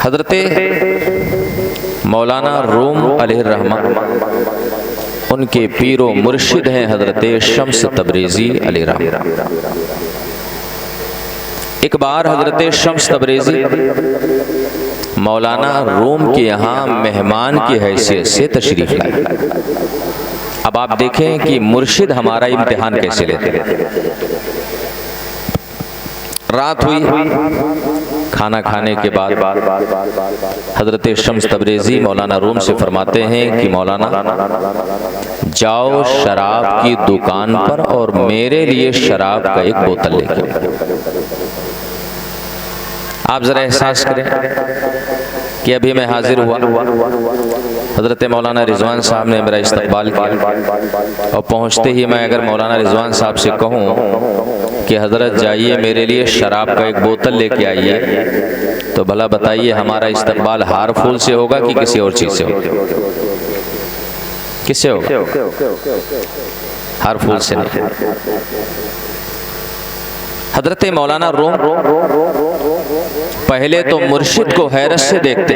हज़रते मौलाना room अलैहिर्रहमा उनके पीरो मुर्शिद हैं हज़रते शम्स तबरेज़ी अलैहिर्रहमा। एक बार हज़रते शम्स तबरेज़ी मौलाना रूम के यहाँ मेहमान की हैसियत से तशरीफ़ लाए। अब आप देखें कि मुर्शिद हमारा इम्तिहान कैसे लेते हैं। रात हुई, खाना खाने के बाद हज़रत शम्स तबरेज़ी मौलाना रूम से फरमाते हैं कि मौलाना जाओ शराब की दुकान पर और मेरे लिए शराब का एक बोतल लेके आओ। आप ज़रा एहसास करें कि अभी मैं हाजिर हुआ, हज़रत मौलाना रिजवान साहब ने मेरा इस्तकबाल किया और पहुँचते ही मैं अगर मौलाना रिजवान साहब से कहूँ कि हज़रत जाइए मेरे लिए शराब का एक बोतल लेके आइए, तो भला बताइए हमारा इस्तकबाल हार फूल से होगा कि किसी और चीज़ से होगा? किससे होगा? हार फूल से नहीं। हज़रत मौलाना रूम पहले तो मुर्शिद को हैरत से देखते,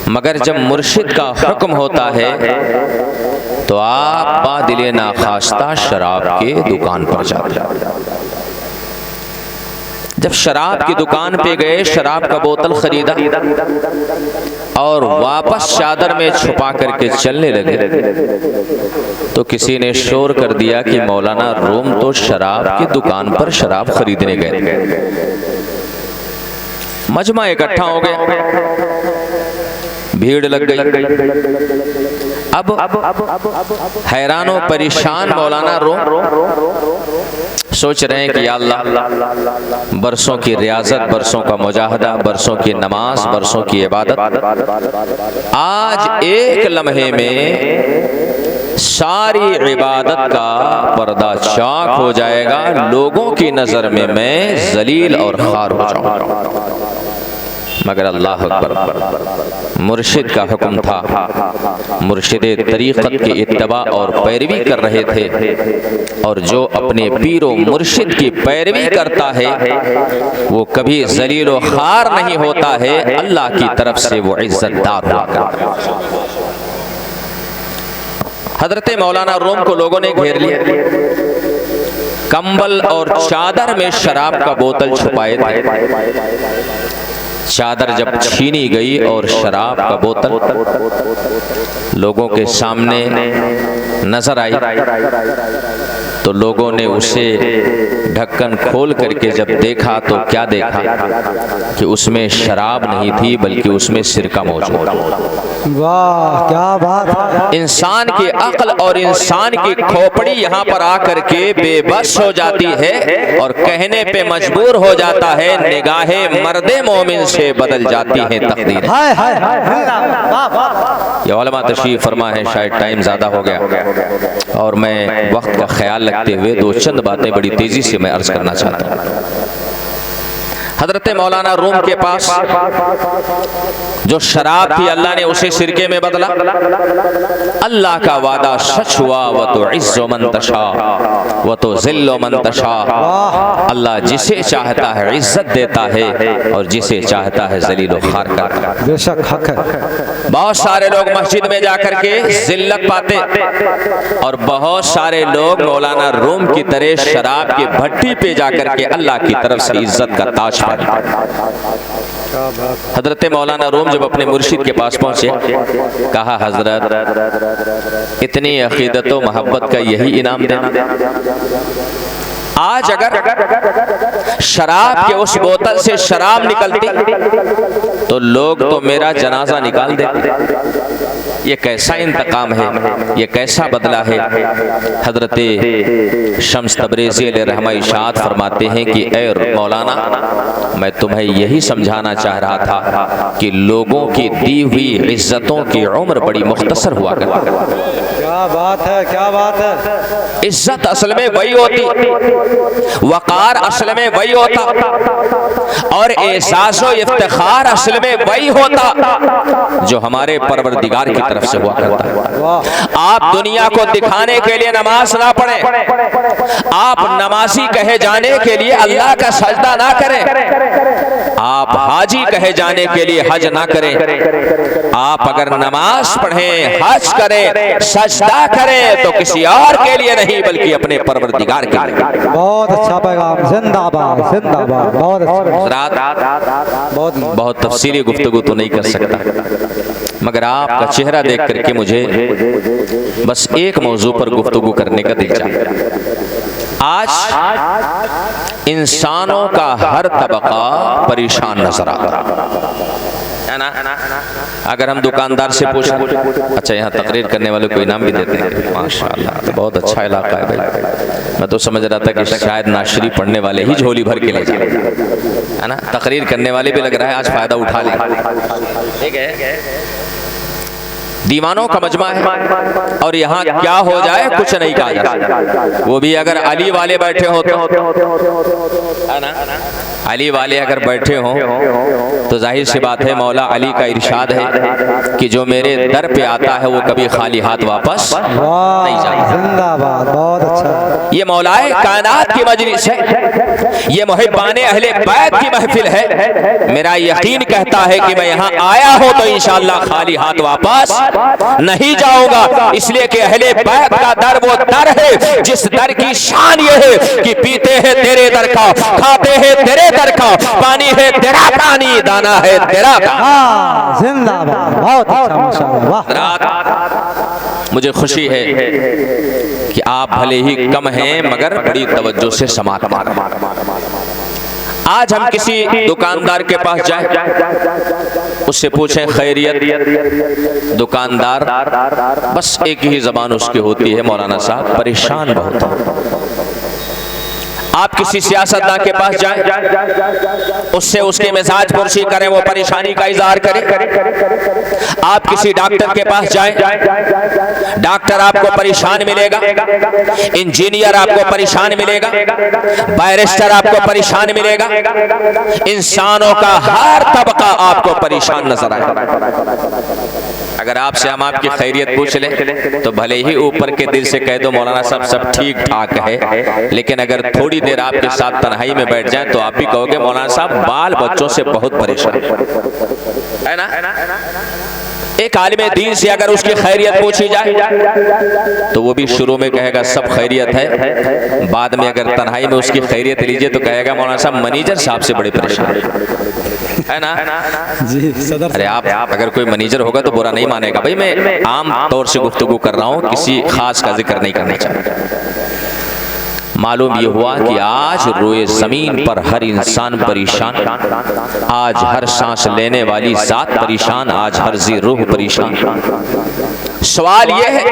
मगर जब मुर्शिद का हुक्म होता है तो आप बादिले नाखास्ता शराब के दुकान पर जाते। जब शराब की दुकान पे गए, शराब का बोतल खरीदा और वापस चादर में छुपा करके चलने लगे, तो किसी ने शोर कर दिया कि मौलाना रूम तो शराब की दुकान पर शराब खरीदने गए। मजमा इकट्ठा हो गया, भीड़ लग गई। अब हैरान और परेशान मौलाना रूम सोच रहे हैं कि या अल्लाह, बरसों की रियाजत, बरसों का मुजाहदा, बरसों की नमाज, बरसों की इबादत, आज एक लम्हे में सारी इबादत का पर्दा चाक हो जाएगा, लोगों की नज़र में मैं जलील और खार हो जाऊंगा। मगर अल्लाह अकबर, मुर्शिद का हुक्म था, मुर्शिद तरीक़त की इत्तबा और पैरवी कर रहे थे, और जो अपने पीरो मुर्शिद की पैरवी करता है वो कभी जलील और खार नहीं होता है, अल्लाह की तरफ से वो इज्जतदार हुआ करता है। हज़रत मौलाना रूम को लोगों ने घेर लिया, कंबल और चादर में शराब का बोतल छुपाए थे। चादर जब छीनी गई और शराब का बोतल लोगों के सामने नजर आई, तो लोगों ने उसे ढक्कन खोल करके जब देखा तो क्या देखा कि उसमें शराब नहीं थी, बल्कि उसमें सिरका मौजूद। वाह क्या बात है। इंसान की अक्ल और इंसान की खोपड़ी यहाँ पर आकर के बेबस हो जाती है और कहने पे मजबूर हो जाता है, निगाहे मर्दे मोमिन से बदल जाती हैं तकदीर। ये उलमा तशरीफ फरमा है, शायद टाइम ज़्यादा हो गया और मैं वक्त का ख्याल रखते हुए दो चंद बातें बड़ी तेजी से मैं अर्ज करना चाहता हूँ। हज़रत मौलाना रूम के पास जो शराब थी, अल्लाह ने उसे सिरके में बदला। अल्लाह का वादा सच हुआ, व तो इज़्ज़ो मन तशा व तो ज़िल्लो मन तशा। अल्लाह जिसे चाहता है इज्जत देता है और जिसे चाहता है ज़लील व खार करता है। बेशक हक है। बहुत सारे लोग मस्जिद में जाकर के जिल्लत पाते और बहुत सारे लोग मौलाना रूम की तरह शराब की भट्टी पे जाकर के अल्लाह की तरफ से इज्जत का ताज पाते। हजरत मौलाना रूम जब अपने मुर्शिद के पास पहुंचे, कहा हजरत इतनी अकीदत व मोहब्बत का यही इनाम देना। आज अगर शराब के उस बोतल से शराब निकलती तो लोग तो मेरा जनाजा निकाल देते। ये कैसा इंतकाम है, ये कैसा बदला है। हजरत शम्स तबरेज़ी अलैहिर्रहमा इरशाद फरमाते हैं कि ए मौलाना, मैं तुम्हें यही समझाना चाह रहा था कि लोगों की दी हुई इज्जतों की उम्र बड़ी मुख्तसर हुआ करती है। क्या बात है, क्या बात है। इज्जत असल में वही होती, वकार असल में वही होता और एहसास व इफ्तिखार असल में वही होता जो हमारे परवरदिगार की तरफ से हुआ करता है। आप दुनिया को दिखाने के लिए नमाज ना पढ़ें, आप नमाजी कहे जाने के लिए अल्लाह का सजदा ना करें, आप आप हाजी कहे जाने के लिए हज ना करें। आप अगर नमाज पढ़ें, हज करें, सजदा करें तो किसी और के लिए नहीं बल्कि अपने परवरदिगार के लिए। बहुत अच्छा पैगाम, जिंदाबाद जिंदाबाद। बहुत अच्छा, बहुत तफसीली गुफ्तगू तो नहीं कर सकता, मगर आपका चेहरा देख करके मुझे बस एक मौजू पर गुफ्तगू करने का दिल चाहता। आज इंसानों का हर तबका परेशान नजर आता है ना। अगर हम दुकानदार से पूछें, अच्छा यहाँ तकरीर करने वाले को इनाम भी देते हैं, माशाअल्लाह, तो बहुत अच्छा इलाका है भाई। मैं तो समझ रहा था कि शायद नाशरी पढ़ने वाले ही झोली भर के ले जाए, है ना। तकरीर करने वाले भी लग रहा है आज फायदा उठा ले। ठीक है, दीवानों का मजमा है और यहाँ क्या हो जाए कुछ नहीं कहा जा सकता। वो भी अगर अली वाले बैठे हो तो, है ना, अली वाले अगर बैठे हो तो जाहिर सी बात है, मौला अली का इरशाद है कि जो मेरे दर पे आता है वो कभी खाली हाथ वापस नहीं जाता। जिंदाबाद, बहुत अच्छा। ये मौलाए कायनात की मजलिस है, ये मुहिब्बाने अहले बैत की महफिल है। मेरा यकीन कहता है कि मैं यहाँ आया हूँ तो इंशाअल्लाह खाली हाथ वापस नहीं जाऊंगा, इसलिए कि अहले बैत का दर वो दर है जिस दर की शान ये है कि पीते हैं तेरे दर का, खाते हैं तेरे दर का, पानी है तेरा पानी, दाना है तेरा दाना। जिंदाबाद, बहुत अच्छा, माशाअल्लाह, वाह। मुझे खुशी है कि आप भले ही कम हैं मगर बड़ी तवज्जो से समात मार। आज हम किसी दुकानदार के पास जाएं, उससे पूछें खैरियत, दुकानदार बस एक ही जबान उसकी होती है, मौलाना साहब परेशान बहुत है। आप किसी सियासतदान के पास जाएं, उससे उसके मिजाज पुरसी करें, वो परेशानी का इजहार करे। आप किसी डॉक्टर के पास जाएं, डॉक्टर आपको परेशान मिलेगा, इंजीनियर आपको परेशान मिलेगा, बैरिस्टर आपको परेशान मिलेगा, इंसानों का हर तबका आपको परेशान नजर आएगा। अगर आपसे हम आपकी खैरियत पूछ लें तो भले ही ऊपर के दिल से कह दो मौलाना साहब सब ठीक ठाक है, लेकिन अगर थोड़ी देर आपके साथ तन्हाई में बैठ जाएं तो आप भी कहोगे मौलाना साहब बाल बच्चों से बहुत परेशान है ना। एक आलिम दीन से अगर उसकी खैरियत पूछी जाए तो वो भी शुरू में कहेगा सब खैरियत है, बाद में अगर तन्हाई में उसकी खैरियत लीजिए तो कहेगा मौलाना साहब मैनेजर साहब से बड़े परेशान है ना। जी सदर, अरे आप अगर कोई मैनेजर होगा तो बुरा नहीं मानेगा भाई, मैं आम तौर से गुफ्तगू कर रहा हूँ, किसी खास का जिक्र नहीं करना चाहता। मालूम ये हुआ कि आज रोए जमीन पर हर इंसान परेशान, आज हर सांस लेने वाली जात परेशान, आज हर जी रूह परेशान। सवाल ये है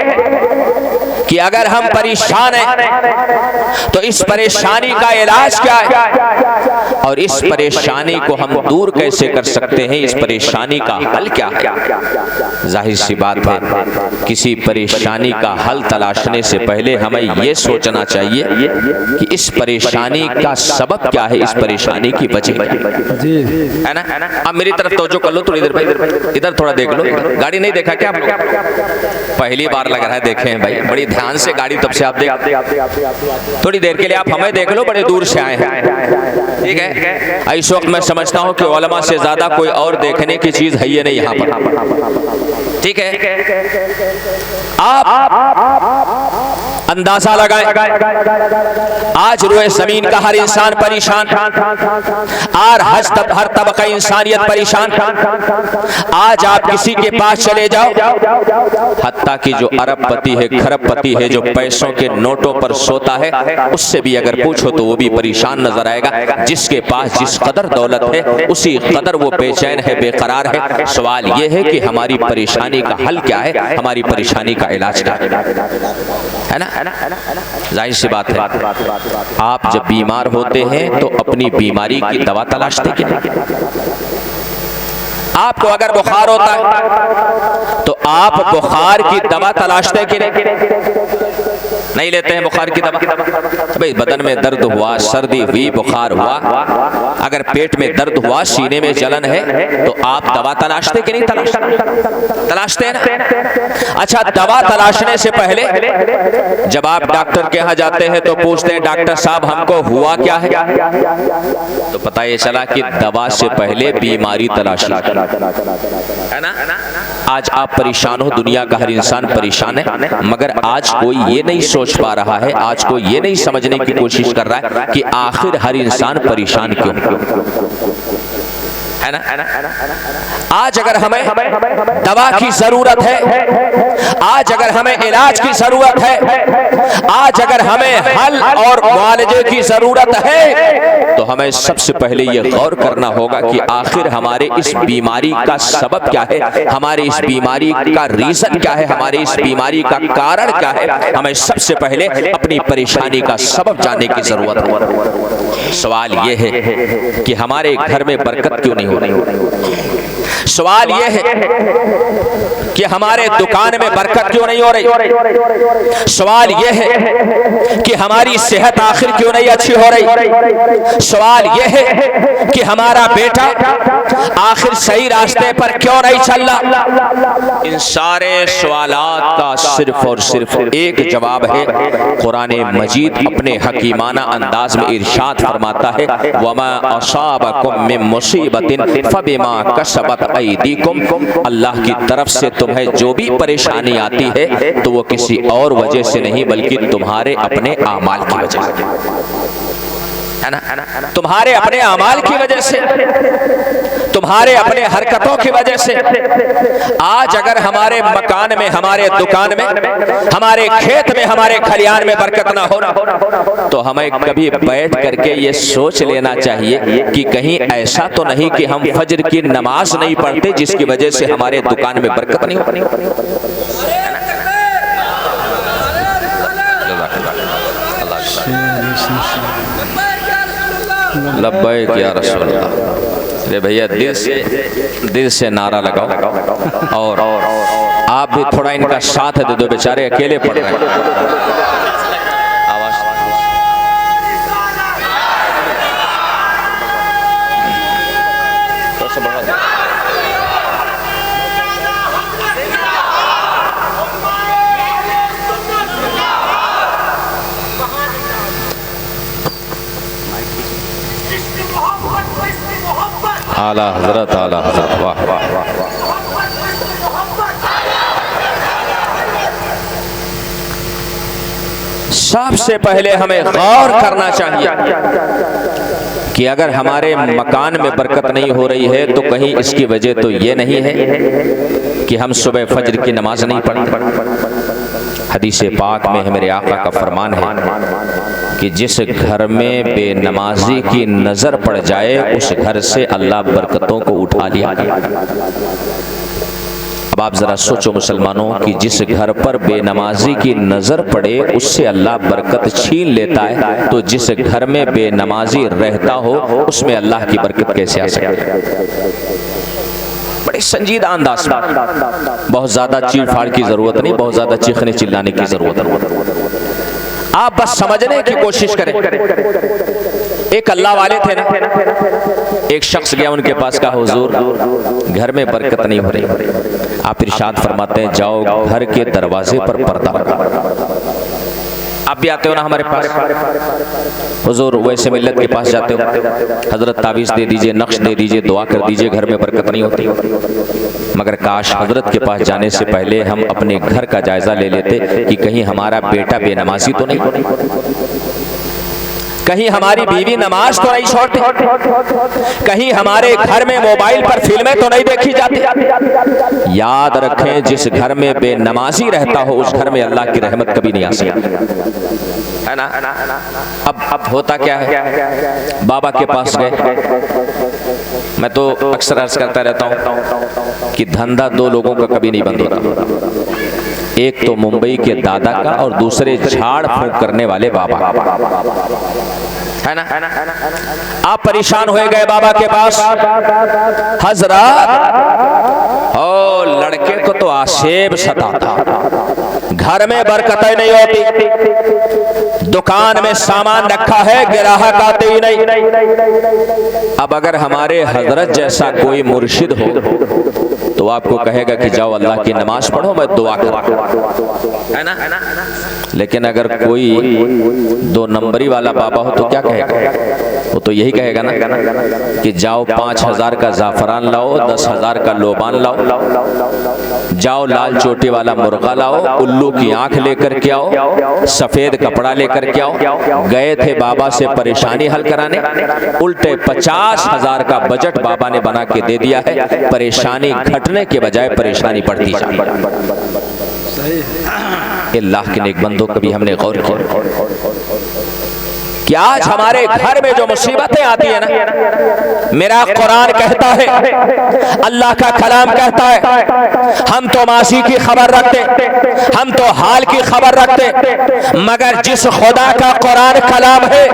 कि अगर हम परेशान हैं तो इस परेशानी का इलाज क्या है और इस परेशानी को हम दूर कैसे कर सकते हैं, इस परेशानी का हल क्या है। जाहिर सी बात है, किसी परेशानी का हल तलाशने से पहले हमें यह सोचना चाहिए कि इस परेशानी का सबब क्या है, इस परेशानी की वजह है ना। अब मेरी तरफ तवज्जो कर लो थोड़ी देर भाई, इधर थोड़ा देख लो। गाड़ी नहीं देखा क्या आप लोग? पहली बार लग रहा है देखे हैं भाई, बड़ी ध्यान से गाड़ी तब से आप देख, थोड़ी देर के लिए आप हमें देख लो, बड़े दूर से आए हैं। ठीक है, इस वक्त मैं समझता हूं कि उलमा से ज्यादा कोई और देखने की चीज है ये नहीं यहाँ पर। ठीक है, आप अंदाजा लगाएं, आज रोए जमीन का हर इंसान परेशान, और हर तबका इंसानियत परेशान। आज आप किसी के पास चले जाओ, हत्ता कि जो अरबपति है, खरबपति है, जो पैसों के नोटों पर सोता है, उससे भी अगर पूछो तो वो भी परेशान नजर आएगा। जिसके पास जिस कदर दौलत है उसी कदर वो बेचैन है, बेकरार है। सवाल ये है कि हमारी परेशानी का हल क्या है, हमारी परेशानी का इलाज क्या है ना। जाहिर सी बात है, आप जब बीमार होते हैं तो अपनी बीमारी की दवा तलाशते कि नहीं। आपको अगर बुखार होता है तो आप बुखार की दवा तलाशते कि नहीं। नहीं लेते हैं बुखार की दवा। भाई बदन में दर्द हुआ, सर्दी हुई, बुखार हुआ, अगर पेट में दर्द हुआ, सीने में जलन है, तो आप दवा तलाशते कि नहीं तलाशते हैं ना? अच्छा, दवा तलाशने से पहले जब आप डॉक्टर के यहाँ जाते हैं तो पूछते हैं डॉक्टर साहब हमको हुआ क्या है, तो पता ये चला कि दवा से पहले बीमारी तलाशी है ना। आज आप परेशान हो, दुनिया का हर इंसान परेशान है, मगर आज कोई ये नहीं सोच पा रहा है, आज कोई ये नहीं समझने की कोशिश कर रहा है कि आखिर हर इंसान परेशान क्यों है ना। आज अगर हमें दवा की जरूरत है, आज अगर हमें इलाज की जरूरत है, आज अगर हमें हल और मुआलजे की जरूरत है, तो हमें सबसे पहले ये गौर करना होगा कि आखिर हमारे इस बीमारी का सबब क्या है, हमारे इस बीमारी का रीजन क्या है, हमारे इस बीमारी का कारण क्या है। हमें सबसे पहले अपनी परेशानी का सबब जानने की जरूरत है। सवाल ये है कि हमारे घर में बरकत क्यों नहीं हो रही। सवाल यह है कि हमारे दुकान में बरकत क्यों नहीं हो रही। सवाल यह है कि हमारी सेहत आखिर क्यों नहीं अच्छी हो रही। सवाल यह है कि हमारा बेटा आखिर सही रास्ते पर क्यों नहीं चल रहा। इन सारे सवालात का सिर्फ और सिर्फ एक जवाब है। कुरान मजीद अपने हकीमाना अंदाज में इरशाद फरमाता है, वमा असाबकुम मिन मुसीबतिन फबिमा कसबत अयदीकुम। अल्लाह की तरफ से तुम्हें जो भी परेशानी आती है तो वो किसी और वजह से नहीं बल्कि तुम्हारे अपने आमाल की वजह से है ना, तुम्हारे अपने आमाल की वजह से, तुम्हारे अपने हरकतों की वजह से। आज अगर हमारे मकान में, हमारे दुकान में, हमारे खेत में, हमारे खलियान में बरकत ना हो, तो हमें कभी बैठ करके ये सोच लेना चाहिए कि कहीं ऐसा तो नहीं कि हम फजर की नमाज नहीं पढ़ते जिसकी वजह से हमारे दुकान में बरकत नहीं हो। लब्बैक या रसूल अल्लाह। अरे भैया दिल से नारा लगाओ और आप भी थोड़ा इनका साथ दे दो, बेचारे अकेले पड़ रहे हैं। आला हजरत, आला हजरत, वाह वाह वाह। सबसे पहले हमें गौर करना चाहिए कि अगर हमारे मकान में बरकत नहीं हो रही है तो कहीं इसकी वजह तो ये नहीं है कि हम सुबह फजर की नमाज नहीं पढ़ते। हदीस पाक में मेरे आका का फरमान है कि जिस घर में बेनमाजी की नजर पड़ जाए उस घर से अल्लाह बरकतों को उठा लिया। अब आप जरा सोचो मुसलमानों कि जिस घर पर बेनमाजी की नजर पड़े उससे अल्लाह बरकत छीन लेता है, तो जिस घर में बेनमाजी रहता हो उसमें अल्लाह की बरकत कैसे आ सकती है। बड़े संजीदा अंदाज में, बहुत ज्यादा चीड़ फाड़ की जरूरत नहीं, बहुत ज्यादा चीखने चिल्लाने की जरूरत नहीं। आप बस समझने की कोशिश करें। एक अल्लाह वाले थे ना, एक शख्स गया उनके पास, कहा हुजूर घर में बरकत नहीं हो रही। आप इरशाद फरमाते हैं जाओ घर के दरवाजे पर पर्दा लगा। आप भी आते हो ना हमारे पास, हुजूर वैसे मिल्लत के पास जाते हो, हजरत तावीज़ दे दीजिए, नक्श दे दीजिए, दुआ कर दीजिए, घर में बरकत नहीं होती। मगर काश हजरत के पास जाने से पहले हम अपने घर का जायजा ले लेते कि कहीं हमारा बेटा बेनमाजी तो नहीं, कहीं हमारी बीवी नमाज तो नहीं छोड़ती, कहीं हमारे घर में मोबाइल पर फिल्में तो नहीं देखी जाती। याद रखें जिस घर में बेनमाजी रहता हो उस घर में अल्लाह की रहमत कभी नहीं आ सकती, है ना। अब होता क्या है, बाबा के पास गए। मैं तो अक्सर अर्ज करता रहता हूँ कि धंधा दो लोगों का कभी नहीं बंद होता, एक तो मुंबई के दादा का और दूसरे झाड़ फूंक करने वाले बाबा, है ना। आप परेशान हो गए बाबा के पास, हजरत ओ लड़के को तो आसेब सताता, घर में बरकतें नहीं होती, दुकान में सामान रखा है ग्राहक आते ही नहीं। अब अगर हमारे हजरत जैसा कोई मुर्शिद हो तो आपको कहेगा कि जाओ अल्लाह की नमाज पढ़ो, मैं दुआ करूं, है ना। लेकिन अगर कोई 2 नंबरी वाला बाबा हो तो क्या कहेगा? वो तो यही कहेगा ना कि जाओ 5000 का जाफरान लाओ, 10,000 का लोबान लाओ, जाओ लाल चोटी वाला मुर्गा लाओ, उल्लू की आंख लेकर के आओ, सफेद कपड़ा लेकर के आओ। गए थे बाबा से परेशानी हल कराने, उल्टे 50,000 का बजट बाबा ने बना के दे दिया है। परेशानी घटने के बजाय परेशानी बढ़ती जा रही है। अल्लाह के नेक बंदों कभी हमने गौर किया कि आज हमारे घर में जो मुसीबतें आती है ना, मेरा कुरान कहता है, अल्लाह का कलाम कहता है, हम तो मासी की खबर रखते, हम तो हाल की खबर रखते, मगर जिस खुदा का कुरान कलाम है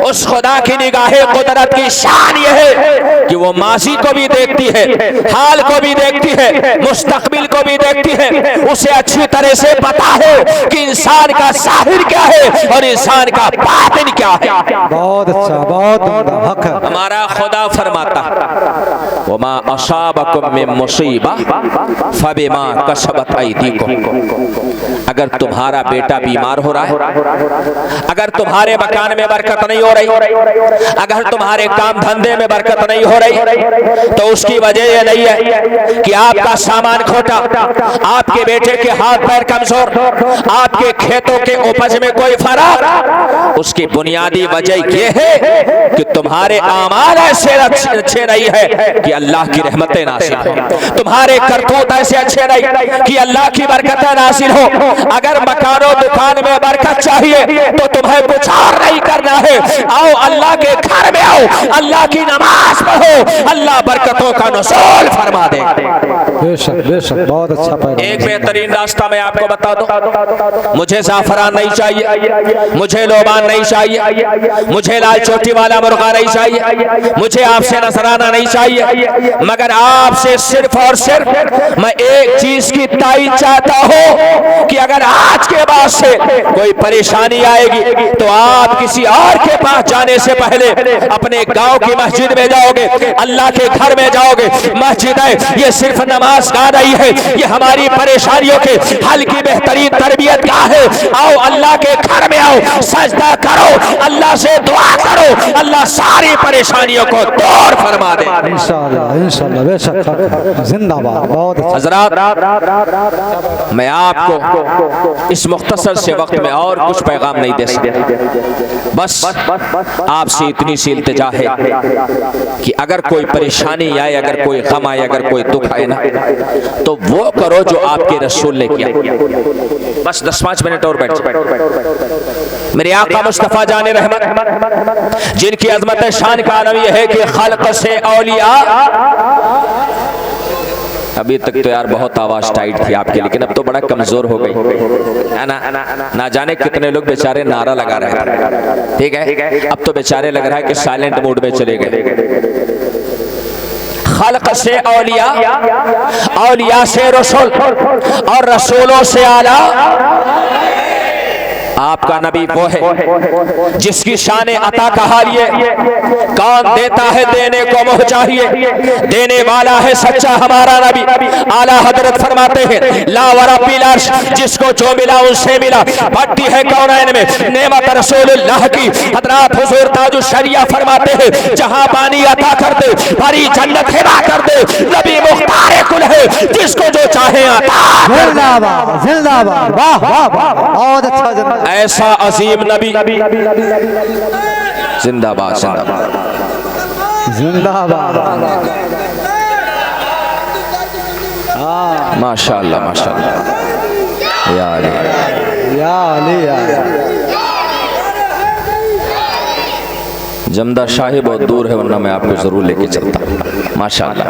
उस खुदा की निगाहे कुदरत की शान ये है कि वो मासी को भी देखती है, हाल को भी देखती है, मुस्तकबिल को भी देखती है। उसे अच्छी तरह से पता है कि इंसान का ज़ाहिर क्या है और इंसान का बातिन क्या है। बहुत अच्छा, बहुत हक है। हमारा खुदा फरमाता वमा असाबकुम मिन मुसीबा फबिमा कसबत अयदीकुम। अगर तुम्हारा बेटा बीमार हो रहा है, अगर तुम्हारे मकान में बरकत नहीं हो रही, अगर तुम्हारे काम धंधे में बरकत नहीं हो रही, तो उसकी वजह यह नहीं है कि आपका सामान खोटा, आपके बेटे के हाथ पैर कमजोर, आपके खेतों के उपज में कोई फर्क। उसकी बुनियादी वजह यह है कि तुम्हारे आमाल ऐसे अच्छे नहीं है कि अल्लाह की रहमतें नासिल हो, तुम्हारे करतूत ऐसे अच्छे नहीं कि अल्लाह की बरकतें नासिल हो। अगर मकानो दुकान में बरकत चाहिए तो तुम्हें कुछ और नहीं करना है, आओ अल्लाह के घर में आओ, अल्लाह की नमाज पढ़ो, अल्लाह बरकतों का नुज़ूल फरमा दे। बेशक बेशक, बहुत अच्छा। एक बेहतरीन रास्ता मैं आपको बता दूं, मुझे जाफरान नहीं चाहिए, मुझे लोबान नहीं चाहिए, मुझे लाल चोटी वाला मुर्गा नहीं चाहिए, मुझे आपसे नजराना नहीं चाहिए, मगर आपसे सिर्फ और सिर्फ मैं एक चीज की ताईद चाहता हूं कि अगर आज के बाद से कोई परेशानी आएगी तो आप किसी और के पास जाने से पहले अपने गांव की मस्जिद में जाओगे, अल्लाह के घर में जाओगे। मस्जिद है, ये सिर्फ नमाज का नहीं है, ये हमारी परेशानियों के हल की बेहतरीन तरबियत का है। आओ अल्लाह के घर में आओ, सजदा करो, अल्लाह से दुआ करो, अल्लाह सारी परेशानियों को दूर फरमा दे इंशाअल्लाह इंशाअल्लाह। बेशक, जिंदाबाद। बहुत अच्छा। हज़रात, मैं आपको इस मुख्तसर से वक्त में और कुछ पैगाम नहीं दे सकता, बस आपसे इतनी सी इल्तिजा है कि अगर कोई परेशानी आए, अगर कोई गम आए, अगर कोई दुख आए ना, तो वो करो जो आपके रसूल ने किया। बस 10-5 मिनट और बैठ। मेरे आका मुस्तफा जाने रहमत, जिनकी अजमत शान का आलम यह है कि खल्क से औलिया। अभी तक तो यार बहुत आवाज टाइट थी आपकी, लेकिन अब तो बड़ा कमजोर हो गई है ना जाने कितने लोग बेचारे नारा लगा रहे हैं, ठीक है। अब तो बेचारे लग रहा है कि साइलेंट मोड में चले गए। खल्क से औलिया, औलिया से रसूल और रसूलों से आला आपका नबी वो है जिसकी शान अता का हाल ये, कौन देता है देने को मोह चाहिए, देने वाला है सच्चा हमारा नबी। आला हजरत फरमाते हैं ला वरब्बिल अर्श, जिसको जो मिला उनसे मिला, भट्टी है कौनैन में नेमत रसूलुल्लाह की। हजरत हुजूर ताजुल शरिया फरमाते हैं जहां पानी अता कर दे, भरी जन्नत हिबा कर दे, नबी मुख्तार कुल है, जिसको जो चाहे अता। जिंदाबाद जिंदाबाद, वाह वाह वाह, बहुत अच्छा। ऐसा अजीम नबी जिंदाबाद जिंदाबाद जिंदाबाद। माशाअल्लाह माशाअल्लाह। या अली या अली या। जमदा शाही बहुत दूर है, वरना मैं आपको जरूर लेके चलता। माशाअल्लाह,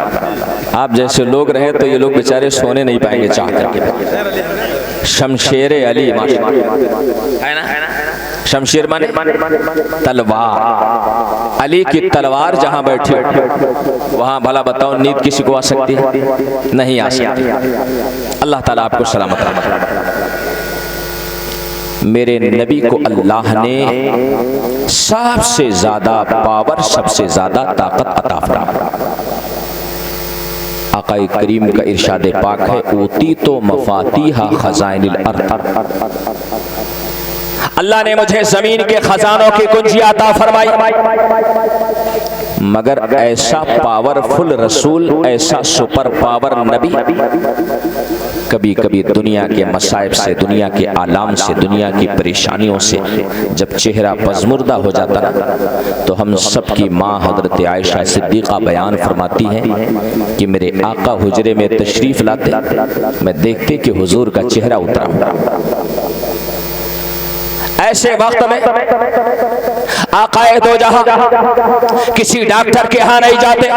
आप जैसे लोग रहे तो ये लोग बेचारे सोने नहीं पाएंगे चाह करके। शमशेरे अली माशाअल्लाह, है ना। शमशीर माने तलवार, अली की तलवार जहां बैठी वहां भला बताओ नींद किसी को आ सकती है? नहीं आ सकती। अल्लाह ताला आपको सलामत रखे। मेरे नबी को अल्लाह ने सबसे ज्यादा पावर, सबसे ज्यादा ताकत अता फरमाई। आक़ाए करीम का इरशाद पाक है, ऊती तो मफातीहा खज़ाइनिल अर्द, अल्लाह ने मुझे जमीन के खजानों की कुंजी अता फरमाई। मगर ऐसा पावरफुल रसूल, ऐसा सुपर पावर नबी कभी कभी दुनिया के मसाइब से, दुनिया के आलाम से, दुनिया की परेशानियों से जब चेहरा पज़मुर्दा हो जाता ना, तो हम सब की माँ हज़रत आयशा सिद्दीक़ा बयान फरमाती हैं कि मेरे आका हुजरे में तशरीफ़ लाते, मैं देखते कि हुजूर का चेहरा उतरा। ऐसे वक्त में आकाए दो जहां किसी डॉक्टर के यहाँ नहीं जाते,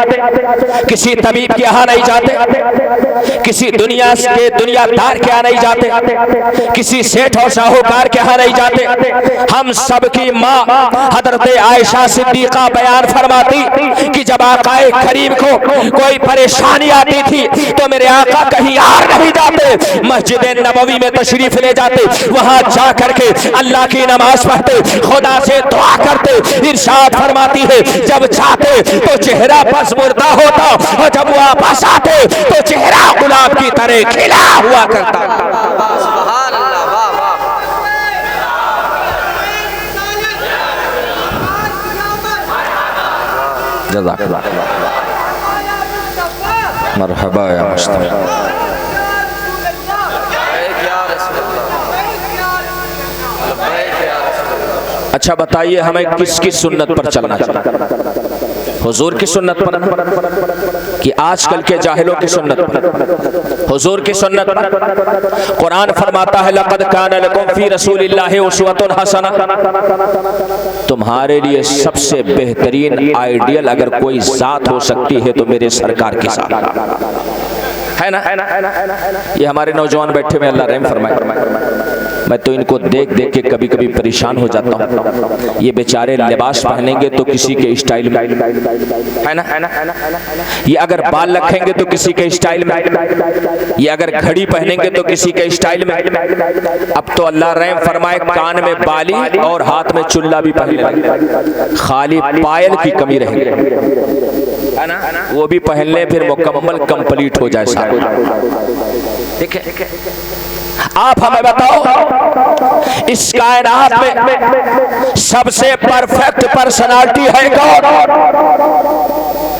किसी तबीब के यहाँ नहीं जाते, किसी दुनियादार के यहाँ नहीं जाते, किसी सेठ और साहूकार के यहाँ नहीं जाते। हम सब की माँ हज़रत आयशा सिद्दीक़ा बयान फरमाती कि जब आकाए करीम को कोई परेशानी आती थी तो मेरे आका कहीं और नहीं जाते, मस्जिद नबवी में तशरीफ ले जाते, वहां जा करके अल्लाह की नमाज पढ़ते, खुदा से दुआ करते। इरशाद फरमाती है, जब चाहते तो चेहरा पज़मुर्दा होता और जब वापस आते तो चेहरा गुलाब की तरह खिला हुआ करता। सुभान अल्लाह, वाह वाह। जज़ाकल्लाह, मरहबा या मुस्तफ़ा। अच्छा बताइए हमें किसकी सुन्नत पर चलना चाहिए? हुजूर की सुन्नत पर कि आजकल के जाहिलों की सुन्नत पर? हुजूर की सुन्नत पर। कुरान फरमाता है, लक़द कान लकुम फी रसूलिल्लाहि उस्वतुन हसना, तुम्हारे लिए सबसे बेहतरीन आइडियल अगर कोई जात हो सकती है तो मेरे सरकार के साथ है ना। ये हमारे नौजवान बैठे हुए, अल्लाह रहम फरमाए। मैं तो इनको देख देख के कभी कभी परेशान हो जाता हूँ। ये बेचारे लिबास पहनेंगे तो किसी के स्टाइल में, है ना। ये अगर बाल रखेंगे तो किसी के स्टाइल में, ये अगर घड़ी पहनेंगे तो किसी के स्टाइल में। अब तो अल्लाह रहम फरमाए, कान में बाली और हाथ में चुल्ला भी पहनने लगे, खाली पायल की कमी रहेगी, है ना। वो भी पहन ले फिर मुकम्मल कंप्लीट हो जाए सारा। ठीक है, आप हमें बताओ इस कायनात में सबसे परफेक्ट पर्सनालिटी है कौन?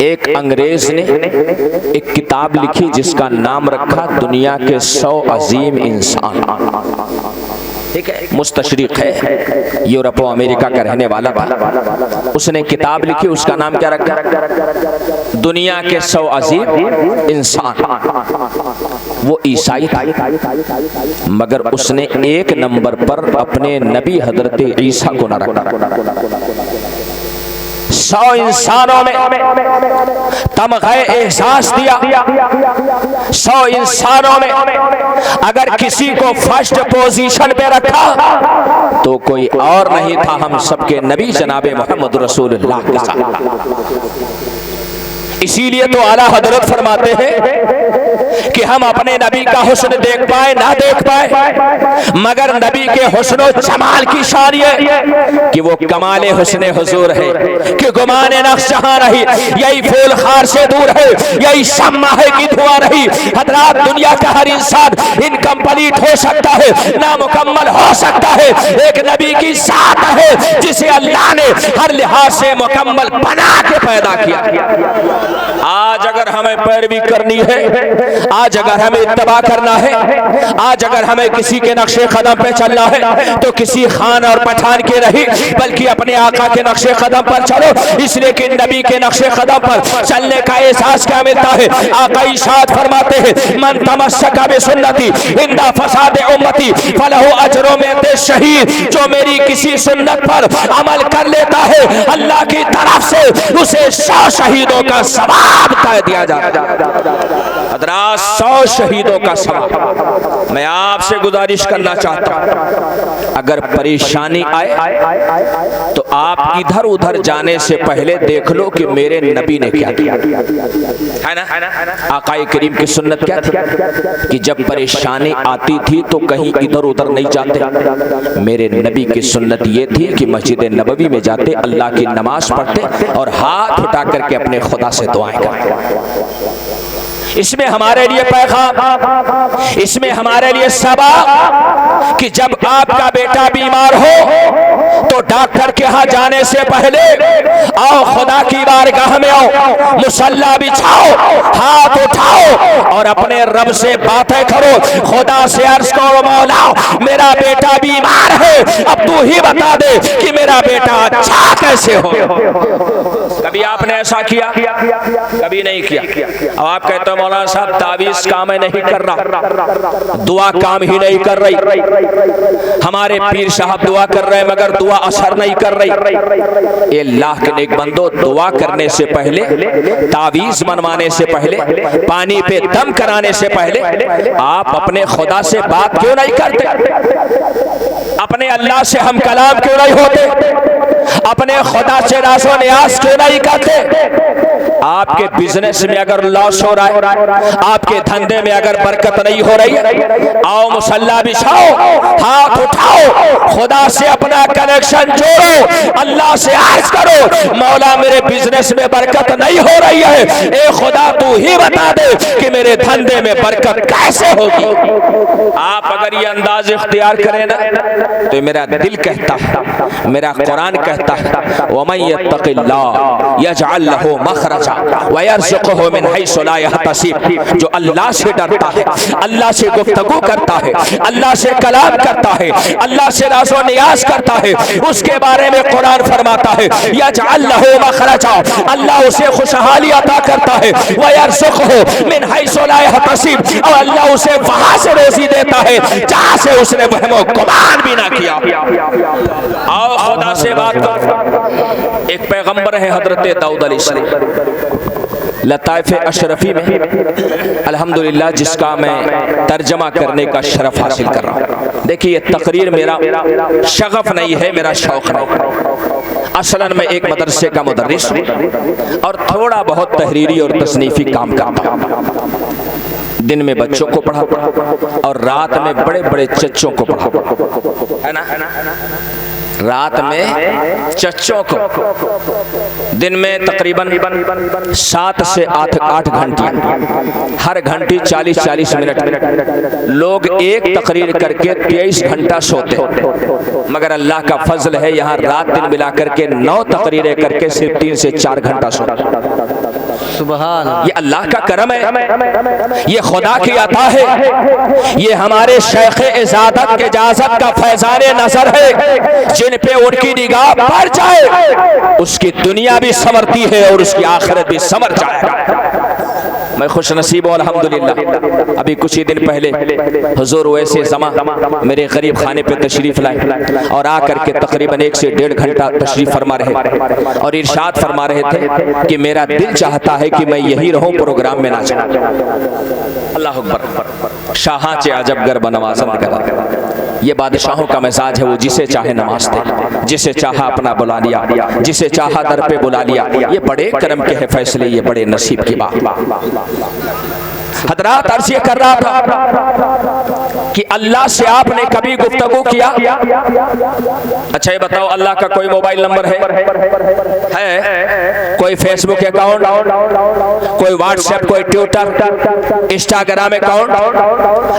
एक अंग्रेज ने एक किताब लिखी जिसका नाम रखा दुनिया के 100 अजीम इंसान। ठीक है, मुस्तशरिक है, यूरोप और अमेरिका का रहने वाला। उसने किताब लिखी, उसका नाम क्या रखा? दुनिया के 100 अजीम इंसान। वो ईसाई था, मगर उसने एक नंबर पर अपने नबी हजरत ईसा को न रखा। 100 इंसानों में तमग़े एहसास दिया। 100 इंसानों में अगर किसी को फर्स्ट पोजीशन पे रखा तो कोई और नहीं था, हम सबके नबी जनाबे मोहम्मद रसूलुल्लाह के साथ। इसीलिए तो आला हजरत फरमाते हैं कि हम अपने नबी का हुस्न देख पाए ना देख पाए, मगर नबी के हुस्न जमाल की शान ये कि वो कमाले हुस्न हुजूर है कि गुमाने नक्श जहां रही, यही फूल खार से दूर है, यही शम्मा है कि धुआं रही। हजरात, दुनिया का हर इंसान इनकम्प्लीट हो सकता है, नामुकम्मल हो सकता है, एक नबी की जात है जिसे अल्लाह ने हर लिहाज से मुकम्मल बना के पैदा किया। आज अगर हमें पैरवी करनी है, आज अगर हमें इत्तबा करना है, आज अगर हमें किसी के नक्शे कदम पे चलना है तो किसी खान और पठान के नहीं, बल्कि अपने आका के नक्शे कदम पर चलो। इसलिए कि नबी के नक्शे कदम पर चलने का एहसास क्या मिलता है? आका इरशाद फरमाते हैं, मन तमस्सका बिसुन्नती इंदा फसाद उम्मती फलहु अजरो में शहीद। जो मेरी किसी सुन्नत पर अमल कर लेता है, अल्लाह की तरफ से उसे 100 शहीदों का सवाब तय दिया जाता है। हज़रात 100 शहीदों का सवाब। मैं आपसे गुजारिश करना चाहता हूं, अगर परेशानी आए तो आप इधर उधर जाने से पहले देख लो कि मेरे नबी ने क्या किया, है ना? आकाए करीम की सुन्नत क्या थी कि जब परेशानी आती थी तो कहीं इधर उधर नहीं जाते। मेरे नबी की सुन्नत ये थी कि मस्जिद नबवी में जाते, अल्लाह की नमाज पढ़ते और हाथ उठा करके अपने खुदा से दुआएं करते। इसमें हमारे लिए पैगाम, इसमें हमारे लिए सबक कि जब आपका बेटा बीमार हो तो डॉक्टर के यहाँ जाने से पहले आओ खुदा की बारगाह में आओ, मुसल्ला बिछाओ, हाथ उठाओ और अपने रब से बातें करो। खुदा से अर्ज करो, मौला मेरा बेटा बीमार है, अब तू ही बता दे कि मेरा बेटा अच्छा कैसे हो। कभी आपने ऐसा किया? कभी नहीं किया। अब आप कहते हो मौलाना साहब तावीज काम नहीं कर रहा, दुआ काम ही नहीं कर रही, हमारे पीर साहब दुआ कर रहे हैं मगर दुआ असर नहीं कर रही। ये अल्लाह के नेक बंदो, दुआ करने से पहले, तावीज बनवाने से पहले, पानी पे दम कराने से पहले आप अपने खुदा से बात क्यों नहीं करते? अपने अल्लाह से हम कलाम क्यों नहीं होते? अपने खुदा से राज़ो नियाज़ क्यों नहीं करते? आपके बिजनेस में अगर लॉस हो रहा है, आपके धंधे में अगर बरकत नहीं हो रही है, आओ मुसल्ला बिछाओ, हाथ उठाओ, खुदा से अपना कनेक्शन जोड़ो, अल्लाह से अर्ज करो, मौला मेरे बिजनेस में बरकत नहीं हो रही है, ए खुदा तू ही बता दे कि मेरे धंधे में बरकत कैसे होगी। आप अगर ये अंदाज इख्तियार करें ना तो मेरा दिल कहता है, मेरा कुरान कहता है, वमन यत्तक़िल्लाह यजअल लहू मखरजा व यरज़ुक़हु मिन हैसु ला यहतसिब। जो अल्लाह से डरता है, अल्लाह से गुफ्तगू करता है, अल्लाह से कलाम करता है, अल्लाह से राज़ो नियाज़ करता है, उसके बारे में कुरान फरमाता है यजअल लहू मखरजा, अल्लाह उसे खुशहाली अता करता है, व यरज़ुक़हु मिन हैसु ला यहतसिब, और अल्लाह उसे वहां से रोजी देता है जहां से उसने वहमो गुमान भी ना किया। आओ खुदा से बात करो। एक पैगंबर है हजरत दाऊद अलैहिस्सलाम, लताइफ अशरफी में अल्हम्दुलिल्लाह जिसका मैं तर्जमा करने का शरफ हासिल कर रहा हूँ। देखिए ये तकरीर मेरा शगफ नहीं है, मेरा शौक नहीं। असलन में एक मदरसे का मुदर्रिस हूँ और थोड़ा बहुत तहरीरी और तसनीफी काम करता हूँ। दिन में बच्चों को पढ़ाता और रात में बड़े बड़े चच्चों को पढ़ाता, है ना? रात में चच्चों को, दिन में तकरीबन 7 से 8 घंटे, हर घंटे 40-40 मिनट। लोग एक तकरीर करके 23 घंटा सोते, मगर अल्लाह का फजल है यहाँ रात दिन मिला करके 9 तकरीरें करके सिर्फ 3 से 4 घंटा सोते। सुभान, ये अल्लाह का करम है, ये खुदा की अता है, ये हमारे शेख इजाजत के इजाजत का फैजाने नजर है। जिन पे उनकी निगाह पड़ जाए उसकी दुनिया भी संवरती है और उसकी आखिरत भी संवर जाएगा। मैं खुश नसीब हूँ अल्हम्दुलिल्लाह। अभी कुछ ही दिन पहले हुजूर वैसे जमा मेरे गरीब खाने पे तशरीफ लाए और आकर के तकरीबन 1 से 1.5 घंटा तशरीफ फरमा रहे और इरशाद फरमा रहे थे कि मेरा दिल चाहता है कि मैं यही रहूं, प्रोग्राम में ना जाऊं। अल्लाह अकबर। शाह चे अजबगर बनवाज़त करा, ये बादशाहों का मिजाज है, वो जिसे चाहे नमाज दे, जिसे चाहा अपना बुला लिया, जिसे चाहा दर पे बुला लिया। ये बड़े करम के है फैसले, ये बड़े नसीब की बात। हजरात अर्ज़ ये कर रहा था कि अल्लाह से आपने कभी गुफ्तगू किया? अच्छा ये बताओ, अल्लाह का कोई मोबाइल नंबर है? कोई फेसबुक अकाउंट, कोई व्हाट्सएप, कोई ट्विटर, इंस्टाग्राम अकाउंट?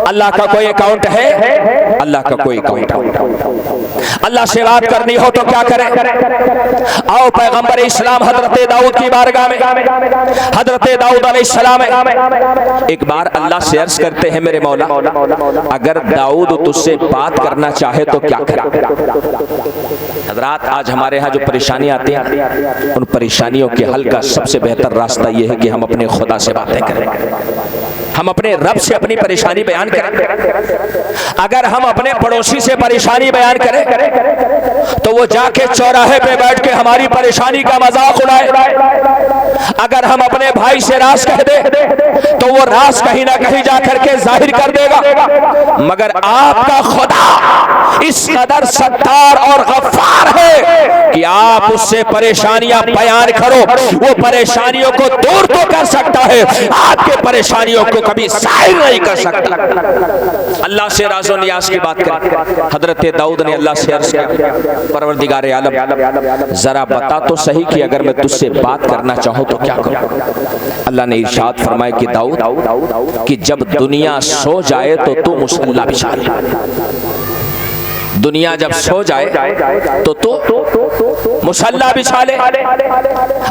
अल्लाह का कोई अकाउंट है? अल्लाह का कोई अकाउंट। अल्लाह से बात करनी हो तो क्या करें? आओ पैगंबर इस्लाम हजरत दाऊद की बारगाह में, हजरत दाऊद अलैहिस्सलाम एक बार अल्लाह से अर्ज करते हैं, मेरे मौला अगर दाऊद तुझसे बात करना चाहे तो क्या करे? हजरात आज हमारे यहाँ जो परेशानी आती है, उन परेशानियों के हल का सबसे बेहतर रास्ता यह है कि हम अपने खुदा से बातें करें, हम अपने रब से अपनी परेशानी बयान करें। अगर हम अपने पड़ोसी से परेशानी बयान करें तो वो जाके चौराहे पे बैठ के हमारी परेशानी का मजाक उड़ाए, अगर हम अपने भाई से राज कह दे तो वो राज कहीं ना कहीं जाकर के जाहिर कर देगा, मगर आपका खुदा इस कदर सत्तार और गफ्फार है कि आप उससे परेशानियां बयान करो, वो परेशानियों को दूर तो कर सकता है, आपके परेशानियों को कभी जाहिर नहीं कर सकता। अल्लाह से राज़ो नियाज की बात करें। हजरत दाऊद ने अल्लाह से अर्ज़ किया, परवरदिगार आलम जरा बता तो सही कि अगर मैं तुझसे बात करना चाहूं तो क्या करूं। अल्लाह ने इरशाद फरमाया कि दाऊद कि जब दुनिया सो जाए तो तू मुसल्ला बिछा ले। दुनिया जब सो जाए तो तू मुसल्ला बिछा ले।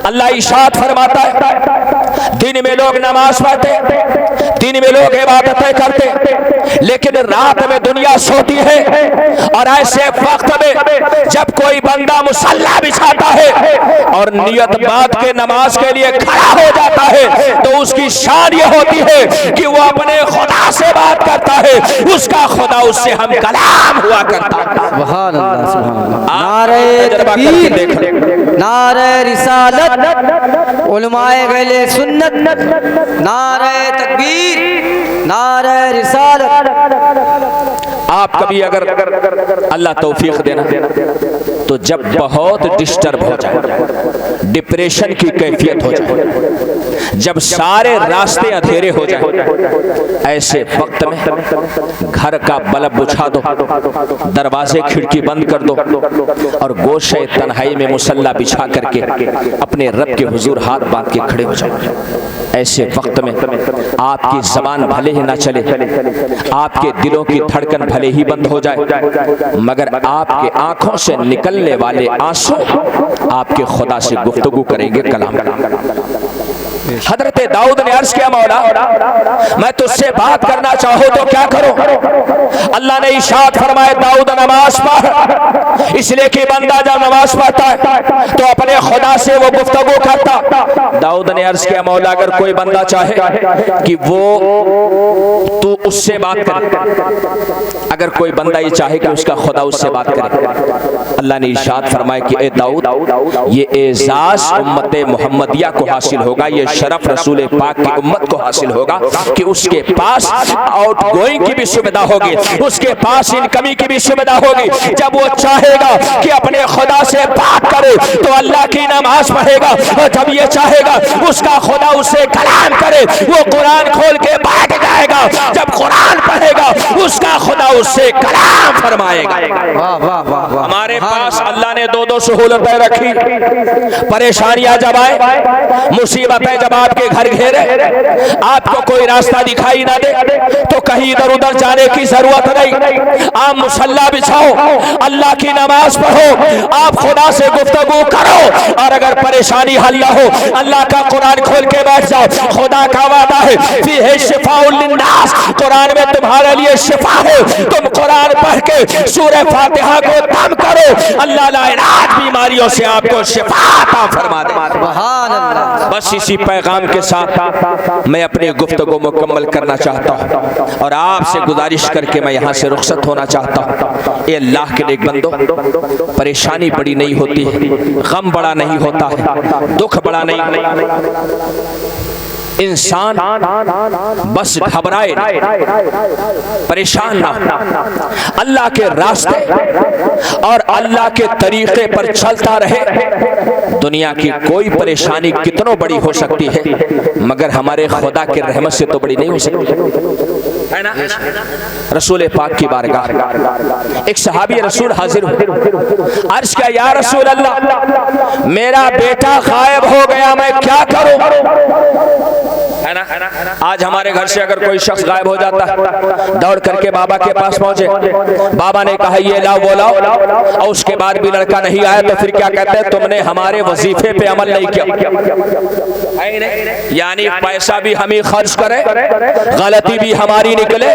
अल्लाह इरशाद फरमाता है दिन में लोग नमाज पढ़ते, दिन में लोग इबादतें करते, लेकिन रात में दुनिया सोती है। और ऐसे वक्त में जब कोई बंदा मुसल्ला बिछाता है और नियत बात के नमाज के लिए खड़ा हो जाता है तो उसकी शान ये होती है कि वो अपने खुदा से बात करता है, उसका खुदा उससे हम कलाम हुआ करता है। सुभान अल्लाह, सुभान अल्लाह। नारे तकबीर, नारे रिसालत, उलमाए गले सुन्नत, नारे तकबीर, नारे रिसालत। आप कभी अगर अल्लाह तौफीक देना तो जब बहुत डिस्टर्ब हो जाए, डिप्रेशन की कैफियत हो जाए, जब सारे रास्ते अंधेरे हो जाए, ऐसे वक्त में घर का बल्ब बुझा दो, दरवाजे खिड़की बंद कर दो और गोशे तन्हाई में मुसल्ला बिछा करके अपने रब के हुजूर हाथ बांध के खड़े हो जाओ। ऐसे वक्त में आपकी जबान भले ही ना चले, आपके दिलों की धड़कन भले ही बंद हो जाए, मगर आपके आंखों से निकलने वाले आंसू आपके खुदा से गुफ्तगू करेंगे, कलाम। हजरत दाऊद ने अर्ज किया, मौला मैं तुझसे बात करना चाहूं तो क्या करूं। अल्लाह ने इरशाद फरमाया, दाऊद नमाज पढ़, इसलिए कि बंदा जब नमाज पढ़ता है तो अपने खुदा से वो गुफ्तगू करता। दाऊद ने अर्ज किया, मौला अगर कोई बंदा चाहे कि वो तू उससे बात करे, अगर कोई बंदा ये चाहे कि उसका खुदा उससे बात करे, अल्लाह ने इरशाद फरमाया कि ए दाऊद ये एजाज उम्मत मोहम्मदिया को हासिल होगा, ये शरफ रसूल पाक की उम्मत को हासिल होगा कि उसके पास आउट गोइंग की भी सुविधा होगी, उसके पास इनकमिंग की भी सुविधा होगी। जब वो चाहेगा कि अपने खुदा से बात करे तो अल्लाह की नमाज पढ़ेगा, और जब ये चाहेगा उसका खुदा उससे कलाम करे, वो कुरान खोल के बैठ जाएगा। जब कुरान पढ़ेगा उसका खुदा उससे कलाम फरमाएगा। हमारे पास अल्लाह ने दो सहूलतें रखी। परेशानियां जब आए, मुसीबतें जब आपके घर घेरे, आपको कोई रास्ता दिखाई ना दे तो कहीं इधर उधर जाने की जरूरत नहीं। आप मुसल्ला बिछाओ, अल्लाह की नमाज पढ़ो, आप खुदा से गुफ्तगू करो, और अगर परेशानी हल न हो अल्लाह का कुरान खोल के बैठ जाओ। खुदा का वादा है फीही शिफाउल लिन्नास, कुरान में तुम्हारे लिए शिफा है। तुम कुरान पढ़ के सूरह फातिहा को दम करो, अल्लाह लाइलाज बीमारियों से आपको शिफा अता फरमा दे। सुभान अल्लाह। बस इसी पैगाम के साथ मैं अपनी गुफ्तगू मुकम्मल करना चाहता हूँ और आपसे गुजारिश करके मैं यहाँ से रुखसत होना चाहता हूँ। ये अल्लाह के नेक बंदो, परेशानी बड़ी नहीं होती है, गम बड़ा नहीं होता है, दुख बड़ा नहीं। इंसान बस घबराए, परेशान ना हो, अल्लाह के रास्ते और अल्लाह के तरीके पर चलता रहे। दुनिया की कोई परेशानी कितनों बड़ी हो सकती है, मगर हमारे खुदा के रहमत से तो बड़ी नहीं हो सकती, है ना। रसूल पाक की बारगाह एक सहाबी रसूल हाजिर हुए, अर्ज किया, या रसूल अल्लाह मेरा बेटा गायब हो गया, मैं क्या करूं। है ना, आज हमारे घर से अगर कोई शख्स गायब हो जाता है, दौड़ करके बाबा के पास पहुंचे, बाबा ने कहा ये लाओ वो लाओ, और उसके बाद भी लड़का नहीं आया तो फिर क्या कहते हैं, तुमने हमारे वजीफे पे अमल नहीं किया। यानी पैसा भी हम ही खर्च करें, गलती भी हमारी निकले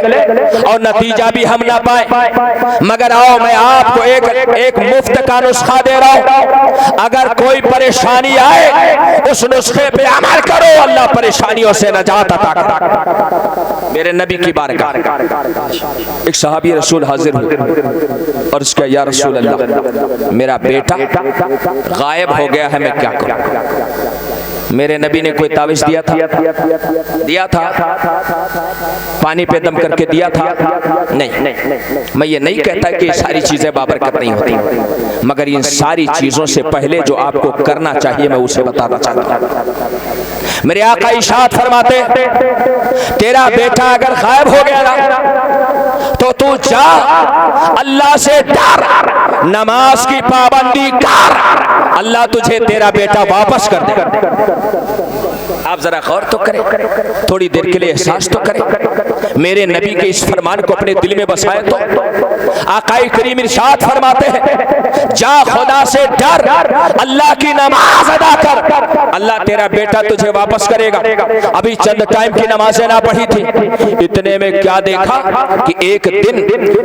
और नतीजा भी हम ना पाए। मगर आओ मैं आपको एक मुफ्त का नुस्खा दे रहा हूं, अगर कोई परेशानी आए उस नुस्खे पे अमल करो, अल्लाह परेशानियों से नजात अता करे। मेरे नबी की बारगाह एक सहाबी रसूल हाजिर हुए और उसका, या रसूल अल्लाह मेरा बेटा गायब हो गया है, मैं क्या करूं। मेरे नबी ने कोई तावीज दिया था पानी पे दम करके दिया था? नहीं। मैं ये नहीं कहता कि सारी चीजें बाबरकत नहीं होती, मगर इन सारी चीजों से पहले जो आपको करना चाहिए मैं उसे बताना चाहता हूं। मेरे आका इरशाद फरमाते, तेरा बेटा अगर गायब हो गया ना तो तू जा अल्लाह से डर, नमाज की पाबंदी कर, अल्लाह तुझे तेरा बेटा वापस कर दे। आप जरा गौर तो करें, थोड़ी देर के लिए एहसास तो करें। मेरे नबी के इस फरमान को अपने दिल में बसाए तो आकाए करीम इरशाद फरमाते हैं, जा खुदा से डर, अल्लाह की नमाज अदा कर, अल्लाह तेरा बेटा तुझे वापस करेगा। अभी चंद टाइम की नमाजें ना पढ़ी थी, इतने में क्या देखा कि एक दिन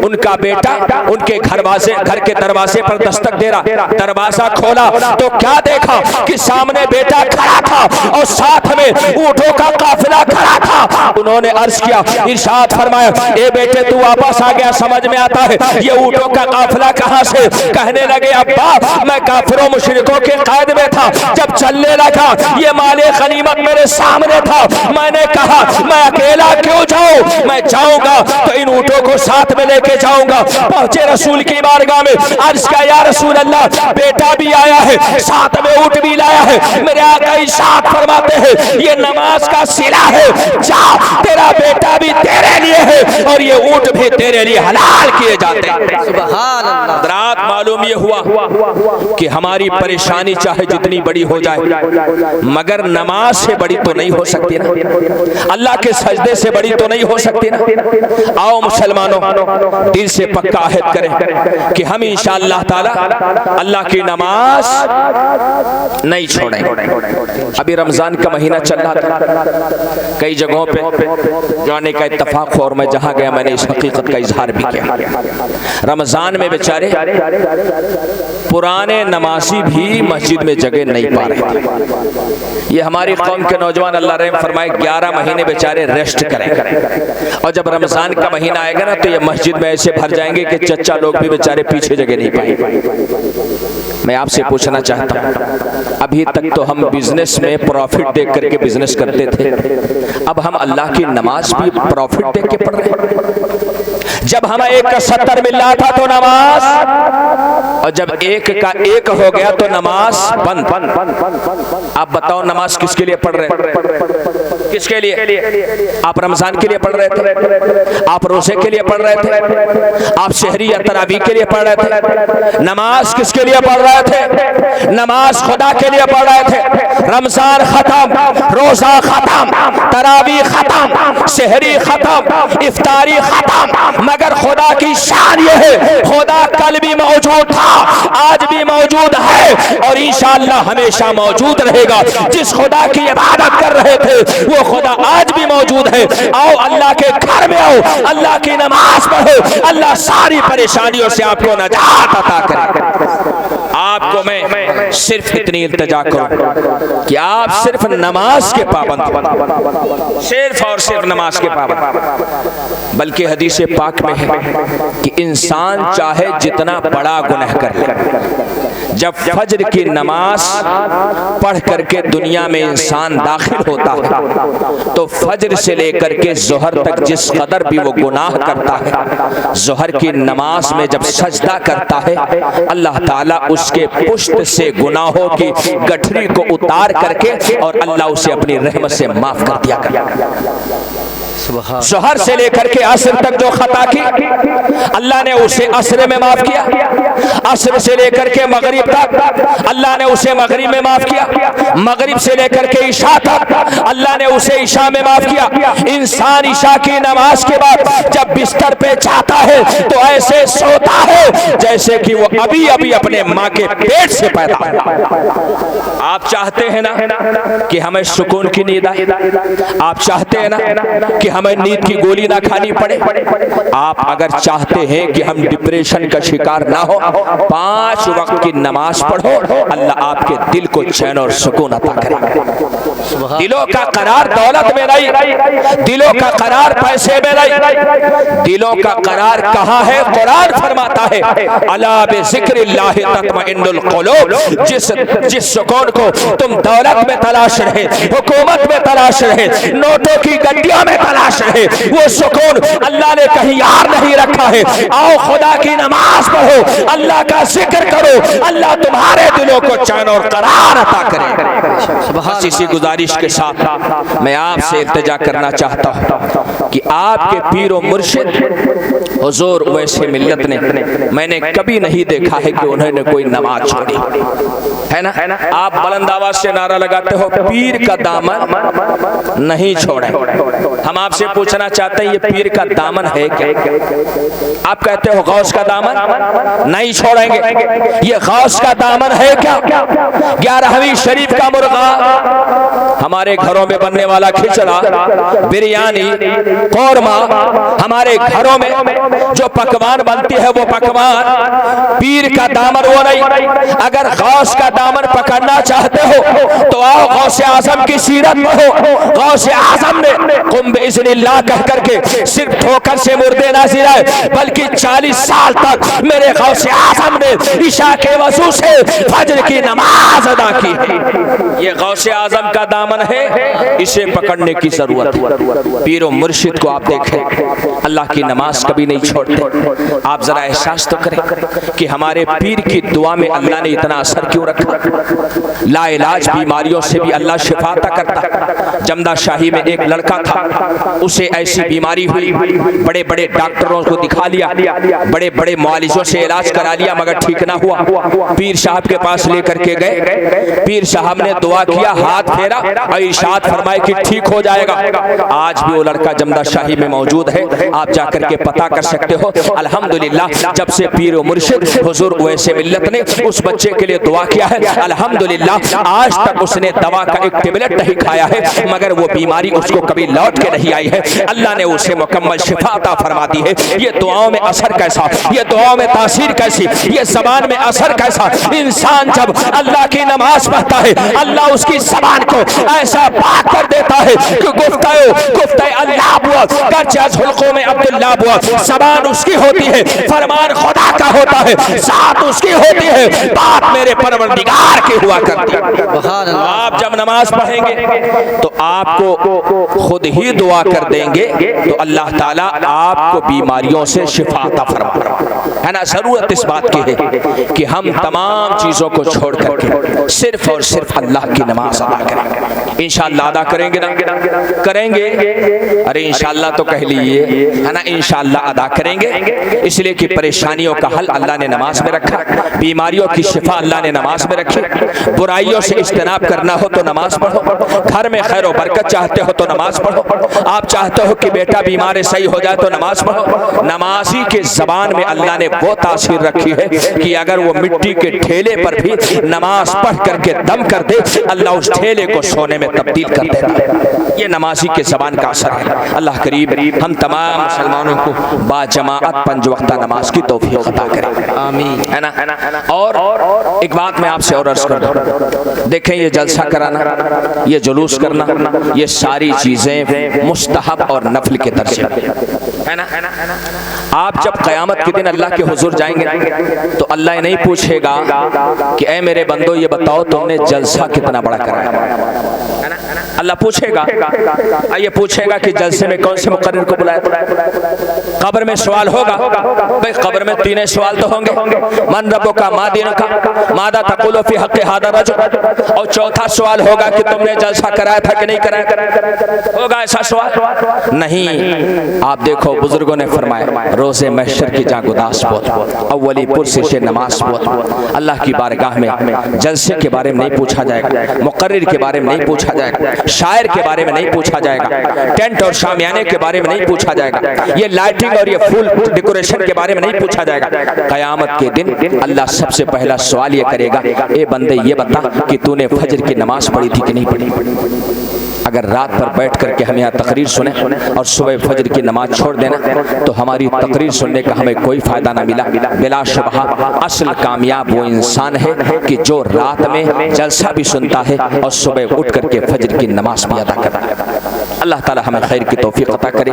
उनका बेटा उनके घर के दरवाजे पर दस्तक दे रहा। दरवाजा खोला तो क्या देखा कि सामने बेटा खड़ा था और साथ में ऊंटों का काफिला खड़ा था। उन्होंने अर्ज किया, इरशाद फरमाया, ए बेटे तू वापस आ गया, समझ में आता है ये ऊंटों का काफिला कहां से? कहने लगे, अब्बा मैं काफिरों मुशरिकों के कैद में था, जब चलने लगा ये माले गनीमत मेरे सामने था, मैंने कहा मैं अकेला क्यों जाऊं, मैं जाऊंगा तो इन ऊंटों को साथ में लेके जाऊंगा। पहुंचे रसूल की बारगाह में, अर्ज किया, या रसूल अल्लाह बेटा भी आया है, साथ में ऊंट भी लाया है। मेरे आका इरशाद फरमाते हैं, ये नमाज का सिला है, जा तेरा बेटा भी तेरे लिए है और ये ऊंट भी तेरे लिए हलाल किए जाते हैं। सुभान अल्लाह। रात मालूम ये हुआ कि हमारी परेशानी चाहे जितनी बड़ी हो जाए मगर नमाज से बड़ी तो नहीं हो सकती ना, अल्लाह के सजदे से बड़ी तो नहीं हो सकती ना। आओ मुसलमानों, दिल से पक्का अहद करें कि हम इंशाअल्लाह ताला अल्लाह की नमाज नहीं छोड़ेंगे। अभी रमजान का महीना चल रहा था, कई जगहों पे जाने का इत्तफाक हुआ और मैं जहां गया मैंने इस हकीकत का इजहार भी किया। रमजान में बेचारे पुराने नमाजी भी मस्जिद में जगह नहीं पा रहे। ये हमारी कौम के नौजवान अल्लाह रहम फरमाए 11 महीने बेचारे रेस्ट करें और जब रमजान का महीना आएगा ना तो ये मस्जिद में ऐसे भर जाएंगे कि चच्चा लोग भी बेचारे पीछे जगह नहीं पाएंगे। मैं आपसे पूछना चाहता हूँ, अभी तक तो हम बिजनेस में प्रॉफिट देख करके बिजनेस करते थे, अब हम अल्लाह की नमाज भी प्रॉफिट देख के पढ़ रहे हैं। जब हमें 1 का 70 मिल रहा था तो नमाज, और जब 1 का 1 हो गया तो नमाज बंद। आप बताओ नमाज किसके लिए पढ़ रहे? किसके लिए? आप रमजान के लिए पढ़ रहे थे, आप रोजे के लिए पढ़ रहे थे, आप शहरी या तरावी के लिए पढ़ रहे थे। नमाज किसके लिए पढ़ रहे थे? नमाज खुदा के लिए पढ़ रहे थे। रमजान खत्म, रोजा खत्म, तरावी खत्म, शहरी खत्म, इफ्तारी खत्म, मगर खुदा की शान ये है, खुदा कल भी मौजूद था, आज भी मौजूद है और इंशाअल्लाह हमेशा मौजूद रहेगा। जिस खुदा की इबादत कर रहे थे वो खुदा आज भी मौजूद है। आओ अल्लाह के घर में आओ, अल्लाह की नमाज पढ़ो, अल्लाह सारी परेशानियों से आपको नजात अता करे। आपको मैं सिर्फ इतनी इल्तिजा करूं कि आप सिर्फ नमाज के पाबंद, सिर्फ और सिर्फ नमाज के पाबंद। बल्कि हदीस पाक में है कि इंसान चाहे जितना बड़ा गुनाह कर ले, जब फज्र की नमाज पढ़ करके दुनिया में इंसान दाखिल होता है तो फज्र से लेकर के जोहर तक जिस कदर भी वो गुनाह करता है, जोहर की नमाज में जब सजदा करता है अल्लाह ताला उसके पुश्त से गुनाहों की गठरी को उतार करके और अल्लाह उसे अपनी रहमत से माफ कर दिया करता। जोहर से लेकर के असर तक जो खता की अल्लाह ने उसे असर में माफ किया, असर से लेकर के मगरिब तक अल्लाह ने उसे मगरिब में माफ किया, मगरिब से लेकर के इशा तक अल्लाह ने उसे इशा में माफ किया। इंसान इशा की नमाज के बाद जब बिस्तर पे जाता है तो ऐसे सोता है जैसे कि वो अभी अभी अपने माँ के पेट से पैदा हुआ। आप चाहते हैं ना कि हमें सुकून की नींद आए? आप चाहते हैं ना कि कि हमें नींद की गोली ना खानी पड़े। आप अगर चाहते हैं कि हम डिप्रेशन का शिकार ना हो, 5 वक्त की नमाज पढ़ो, अल्लाह आपके दिल को चैन और सुकून अता करेगा। दिलों का करार दौलत में नहीं, दिलों का करार पैसे में नहीं, दिलों का करार कहाँ है? कुरान फरमाता है अला बिज़िक्रिल्लाहि तत्मइन्नुल क़ुलूब। जिस सुकून को तुम दौलत में तलाश रहे, हुकूमत में तलाश रहे, नोटों की गड्डियों में तलाश रहे, वो सुकून अल्लाह ने कहीं यार नहीं रखा है। आओ खुदा की नमाज पढ़ो, अल्लाह का जिक्र करो, अल्लाह तुम्हारे दिलों को चैन और करार अता करे। बस इसी गुजारिश के साथ मैं आपसे इल्तिजा करना चाहता हूँ कि आपके पीर और मुर्शिद हुजूर वैसे मिल्लत ने मैंने कभी नहीं देखा है कि उन्होंने कोई नमाज छोड़ी है ना। आप बुलंद आवाज से नारा लगाते हो पीर का दामन नहीं छोड़े। हम आपसे पूछना चाहते हैं ये पीर का दामन है क्या? आप कहते हो गौस का दामन नहीं छोड़ेंगे, ये गौस का दामन है क्या? 11वीं शरीफ का मुर्गा, हमारे घरों में बनने वाला खिचड़ा, बिरयानी, कौरमा, हमारे घरों में जो पकवान बनती है वो पकवान पीर का दामन वो नहीं। अगर गौस का दामन पकड़ना चाहते हो तो आओ गौसे आजम की सीरत पढ़ो। गौसे आजम ने कुम बिइज़्निल्लाह कह करके सिर्फ ठोकर से मुर्दे ना जिराए, बल्कि 40 साल तक मेरे गौसे आजम ने इशा के वजू से फजर की नमाज अदा की। ये गौसे आजम का दामन है, इसे पकड़ने की जरूरत है। पीरो मुर्शिद को आप देखें, अल्लाह की नमाज कभी नहीं छोड़ते। आप जरा एहसास तो करें कि हमारे पीर की दुआ में अल्लाह ने इतना असर क्यों रखा। लाइलाज बीमारियों से भी अल्लाह शिफा अता करता। जमदा शाही में एक लड़का था, उसे ऐसी बीमारी हुई, बड़े बड़े डॉक्टरों को दिखा लिया, बड़े बड़े मुआलिजों से इलाज करा लिया, मगर ठीक ना हुआ। पीर साहब के पास लेकर के गए, पीर साहब ने दुआ किया, हाथ फेरा और इरशाद फरमाए कि ठीक हो जाएगा। आज भी वो लड़का जमदा शाही में मौजूद है, आप जाकर के पता कर सकते हो। अल्हम्दुलिल्लाह जब से पीर व मुर्शिद हुजूर वैसे मिल्लत ने उस बच्चे के लिए दुआ किया है, अल्हम्दुलिल्लाह आज तक उसने दवा का एक टेबलेट नहीं खाया है, मगर वो बीमारी उसको कभी लौट के नहीं आई है। अल्लाह ने उसे मुकम्मल शिफा अता फरमा दी है। ये दुआओं में असर कैसा, ये दुआओं में तासीर कैसी, ये ज़बान में असर कैसा। इंसान जब अल्लाह की नमाज पढ़ता है, अल्लाह उसकी ज़बान को ऐसा पाक कर देता है कि गुफ्ते अल्लाह बुआ गरचस हुल्कों में अब्दुल्लाह बुआ, ज़बान उसकी होती है, फरमान खुदा का होता है, साथ उसकी होती है, बात मेरे परवरदिगार की हुआ करती है। आप जब नमाज पढ़ेंगे तो आपको खुद ही दुआ कर देंगे तो अल्लाह ताला आपको बीमारियों से शिफा अता फरमा है ना। जरूरत इस बात की है कि हम तमाम चीजों को छोड़ करके सिर्फ और सिर्फ अल्लाह की नमाज अदा करेंगे। इंशाअल्लाह अदा करेंगे ना? करेंगे। अरे इंशाअल्लाह तो कह लीजिए है ना, इंशाअल्लाह अदा करेंगे, इसलिए कि परेशानियों का हल अल्लाह ने नमाज में रखा, बीमारियों की शिफा अल्लाह ने नमाज में रखी। बुराइयों से इज्तनाब करना हो तो नमाज पढ़ो, घर में खैर और बरकत चाहते हो तो नमाज पढ़ो, आप चाहते हो कि बेटा बीमार है सही हो जाए तो नमाज पढ़ो। नमाजी के जबान में अल्लाह ने वो तासीर रखी है कि अगर वो मिट्टी के ठेले पर भी नमाज पढ़ करके दम कर दे, अल्लाह उस ठेले को सोने में तब्दील कर देता। ये नमाजी के जबान का असर है। अल्लाह करीब हम तमाम मुसलमानों को बाजमाअत 5 वक्त नमाज की तौफीक अता करे, आमीन, है ना। और एक बात मैं आपसे और अर्ज कर दूं, देखें ये जलसा कराना, ये जुलूस करना, ये सारी चीजें मुस्तहब और नफल के दर्जे है ना। आप जब क़यामत के दिन अल्लाह के हुजूर जाएंगे तो अल्लाह ये नहीं पूछेगा कि ऐ मेरे बंदो ये बताओ तुमने जलसा कितना बड़ा कराया है ना। अल्लाह पूछेगा, ये पूछेगा कि जलसे में कौन से मुकर्रिर को बुलाया। कब्र में सवाल होगा, भाई कब्र में 3 सवाल तो होंगे, मन रब्बुका मा दीनुका मादा तक़ूलु फी हक़्क़ि हादा रजुल, और चौथा सवाल होगा कि तुमने जलसा कराया था कि नहीं कराया। होगा ऐसा सवाल? नहीं। आप देखो बुजुर्गों ने फरमाया रोज़े महशर की जागुदास बोल, अव्वली पुरसिश नमाज बोल। अल्लाह की बारगाह में जलसे के बारे में नहीं पूछा जाएगा, मुकर्रिर के बारे में नहीं पूछा जाएगा, शायर के बारे में नहीं पूछा जाएगा, टेंट और शामियाने के बारे में नहीं पूछा जाएगा, ये लाइटिंग और ये फुल डेकोरेशन के बारे में नहीं पूछा जाएगा। क़यामत के दिन अल्लाह सबसे पहला सवाल ये करेगा, ए बंदे ये बता कि तूने फजर की नमाज पढ़ी थी कि नहीं पढ़ी। अगर रात पर बैठ करके हम यहाँ तकरीर सुने और सुबह फजर की नमाज छोड़ देना तो हमारी तकरीर सुनने का हमें कोई फ़ायदा ना मिला। बिलाशुबहा असल कामयाब वो इंसान है कि जो रात में जलसा भी सुनता है और सुबह उठ करके फजर की नमाज भी अदा करता है। अल्लाह ताला हमें खैर की तौफीक अता करे।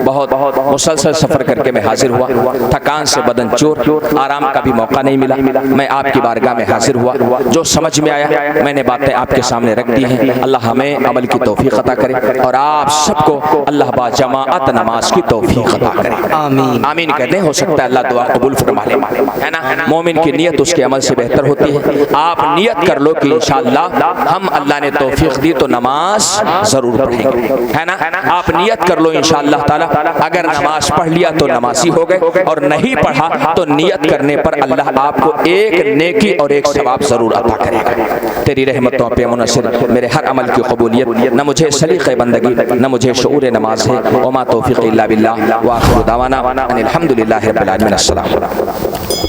बहुत मुसलसल सफ़र करके मैं हाजिर हुआ, थकान से बदन चूर, आराम का भी मौका नहीं मिला। मैं आपकी बारगाह में हाजिर हुआ, जो समझ में आया मैंने बातें आपके सामने रख दी हैं। अल्लाह हमें अमल की तौफीक अता करे और आप सबको अल्लाह बा जमाअत नमाज की तौफीक अता करे। आमीन आमीन कहते हैं। हो सकता है अल्लाह दुआ कबूल फरमा ले, है ना। मोमिन की नियत उसके अमल से बेहतर होती है। आप नियत कर लो कि इंशाअल्लाह हम अल्लाह ने तौफीक दी तो नमाज जरूर पढ़ेंगे, है ना। आप नियत कर लो इंशाअल्लाह ताला, अगर नमाज पढ़ लिया तो नमाजी हो गए और नहीं पढ़ा तो नियत करने पर अल्लाह आपको एक नेकी और एक सवाब जरूर अता करेगा। तेरी रहमतों पे मुनसिर मेरे हर अमल की कबूलियत, न मुझे सलीक़े बंदगी न मुझे शऊर नमाज है। वमा तौफीक़ इल्ला बिल्लाह व आखिरु दावाना अनिल हम्दुलिल्लाहि रब्बिल आलमीन। अस्सलाम।